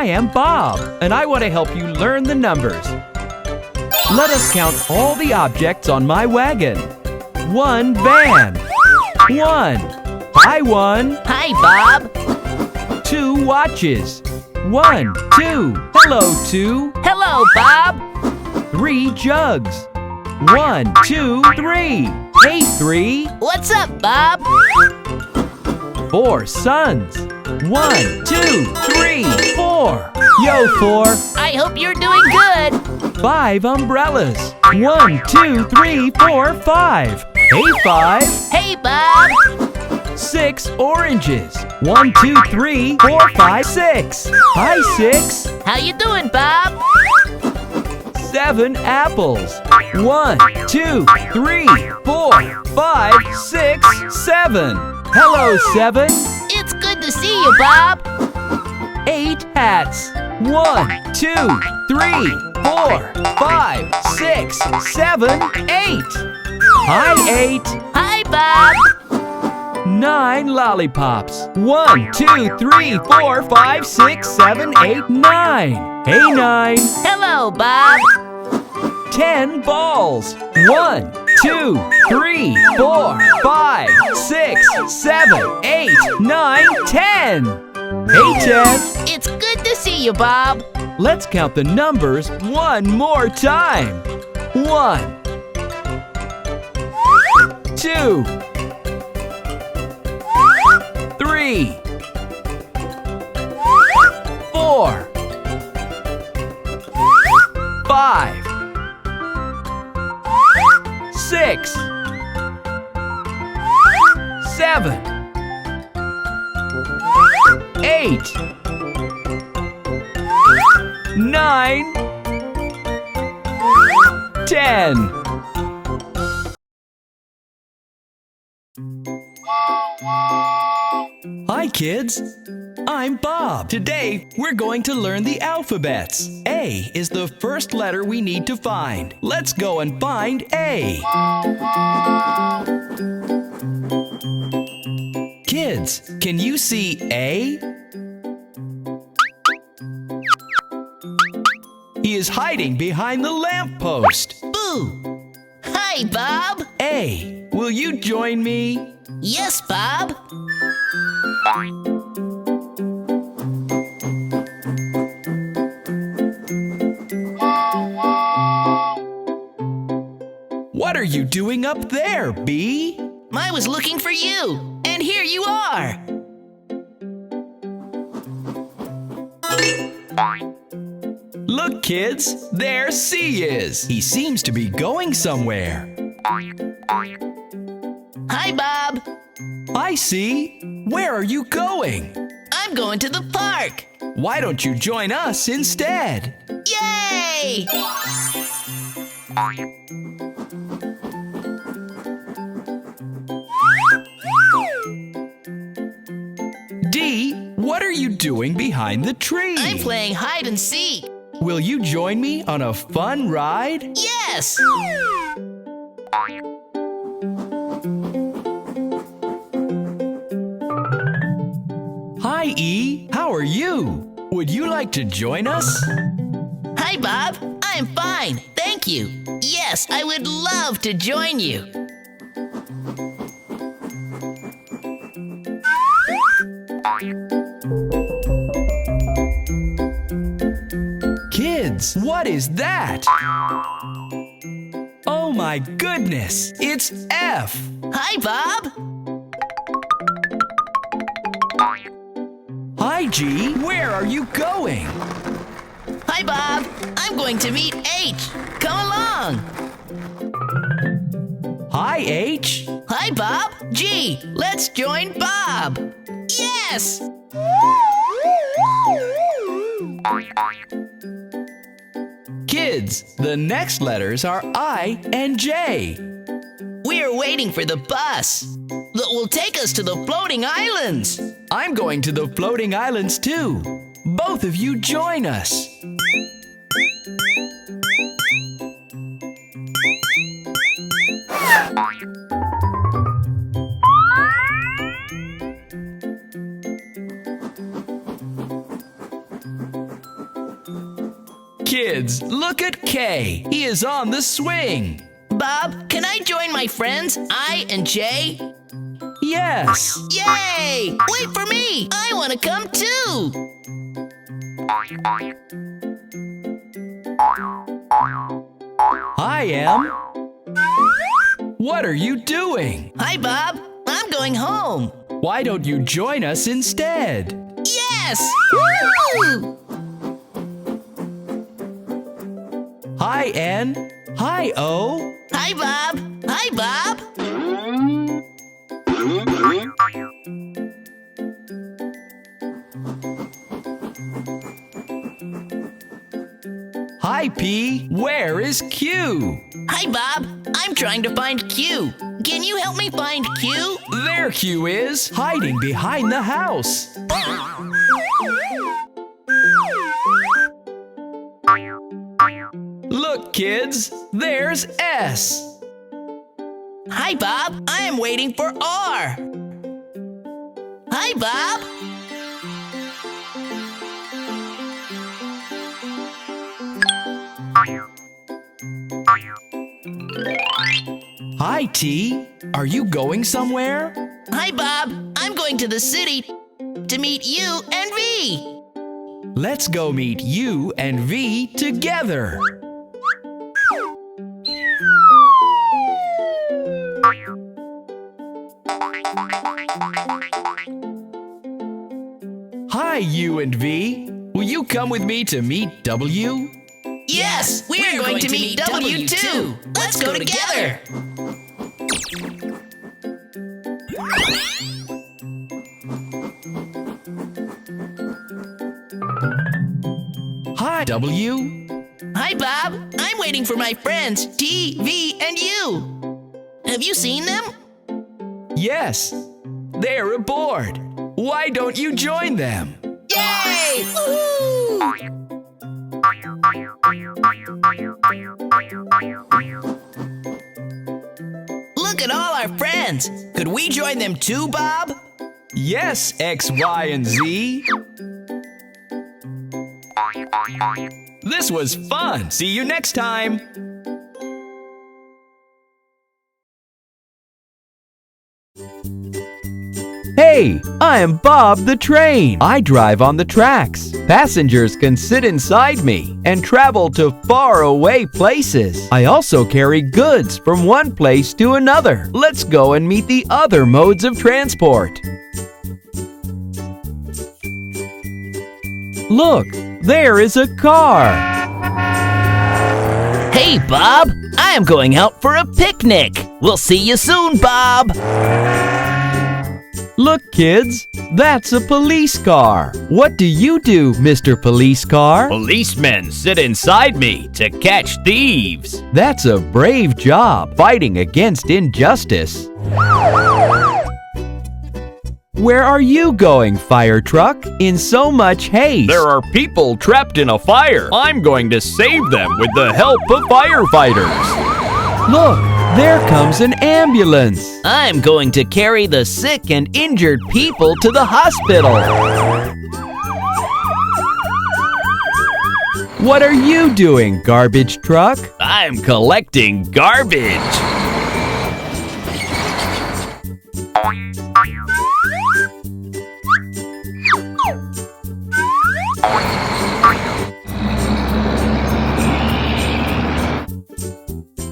I am Bob, and I want to help you learn the numbers. Let us count all the objects on my wagon. 1 van. 1. Hi, 1. Hi, Bob. 2 watches. 1, 2. Hello, 2. Hello, Bob. 3 jugs. 1, 2, 3. Hey, 3. What's up, Bob? 4 suns. 1, 2, 3, 4. Yo, 4. I hope you're doing good. 5 umbrellas. 1, 2, 3, 4, 5. Hey, 5. Hey, Bob. 6 oranges. 1, 2, 3, 4, 5, 6. Hi, 6. How you doing, Bob? 7 apples. 1, 2, 3, 4, 5, 6, 7. Hello, 7. It's good to see you, Bob. 8 hats. 1, 2, 3, 4, 5, 6, 7, 8. Hi, 8. Hi, Bob. 9 lollipops. 1, 2, 3, 4, 5, 6, 7, 8, 9. Hey, 9. Hello, Bob. 10 balls. 1, 2, 3, 4, 5, 6, 7, 8, 9, 10. Hey, 10. It's good to see you, Bob. Let's count the numbers one more time. 1, 2, 3, 4, 5, 6, 7, 8, 9, 10. Hi, kids. I'm Bob. Today, we're going to learn the alphabets. A is the first letter we need to find. Let's go and find A. Kids, can you see A? He is hiding behind the lamppost. Boo. Hi, Bob. A, will you join me? Yes, Bob. What are you doing up there, B? I was looking for you, and here you are. Look, kids, there C is. He seems to be going somewhere. Hi, Bob. I see. Where are you going? I'm going to the park. Why don't you join us instead? Yay! D, what are you doing behind the tree? I'm playing hide and seek. Will you join me on a fun ride? Yes! Hi, E. How are you? Would you like to join us? Hi, Bob. I'm fine, thank you. Yes, I would love to join you. Kids, what is that? Oh my goodness, it's F. Hi, Bob. Hi, G. Where are you going? Hi, Bob. I'm going to meet H. Come along. Hi, H. Hi, Bob. G. Let's join Bob. Yes! Kids, the next letters are I and J. We are waiting for the bus that will take us to the floating islands. I'm going to the floating islands too. Both of you join us. Kids, look at Kay. He is on the swing. Bob, can I join my friends, I and Jay? Yes. Yay! Wait for me! I want to come too! Hi, Em. What are you doing? Hi, Bob. I'm going home. Why don't you join us instead? Yes! Woo! Hi, N. Hi, O. Hi, Bob. Hi, Bob. Hi, P. Where is Q? Hi, Bob. I'm trying to find Q. Can you help me find Q? There Q is, hiding behind the house. Look, kids, there's S. Hi, Bob. I am waiting for R. Hi, Bob. Hi, T. Are you going somewhere? Hi, Bob. I'm going to the city to meet you and V. Let's go meet U and V together. Hi, U and V. Will you come with me to meet W? Yes, we're going to meet W too. Let's go together. Hi, W. Hi, Bob. I'm waiting for my friends, T, V, and U. Have you seen them? Yes, they're aboard. Why don't you join them? Yay! Woohoo! Look at all our friends. Could we join them too, Bob? Yes, X, Y, and Z. This was fun. See you next time. Hey, I'm Bob the train. I drive on the tracks. Passengers can sit inside me and travel to faraway places. I also carry goods from one place to another. Let's go and meet the other modes of transport. Look, there is a car. Hey, Bob. I am going out for a picnic. We'll see you soon, Bob. Look, kids, that's a police car. What do you do, Mr. Police Car? Policemen sit inside me to catch thieves. That's a brave job, fighting against injustice. Where are you going, fire truck, in so much haste? There are people trapped in a fire. I'm going to save them with the help of firefighters. Look, there comes an ambulance. I'm going to carry the sick and injured people to the hospital. What are you doing, garbage truck? I'm collecting garbage.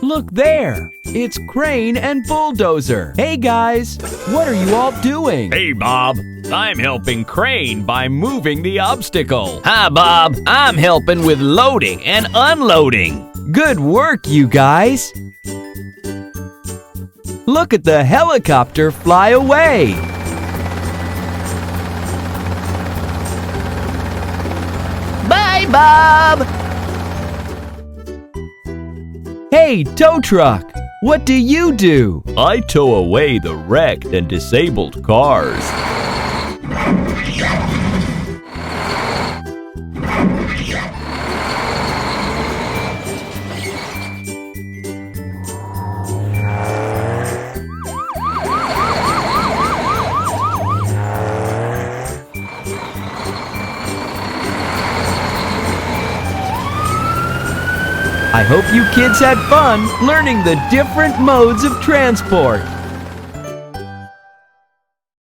Look there, it's Crane and Bulldozer. Hey guys, what are you all doing? Hey, Bob. I'm helping Crane by moving the obstacle. Hi, Bob. I'm helping with loading and unloading. Good work, you guys. Look at the helicopter fly away. Bye, Bob. Hey, tow truck, what do you do? I tow away the wrecked and disabled cars. I hope you kids had fun learning the different modes of transport.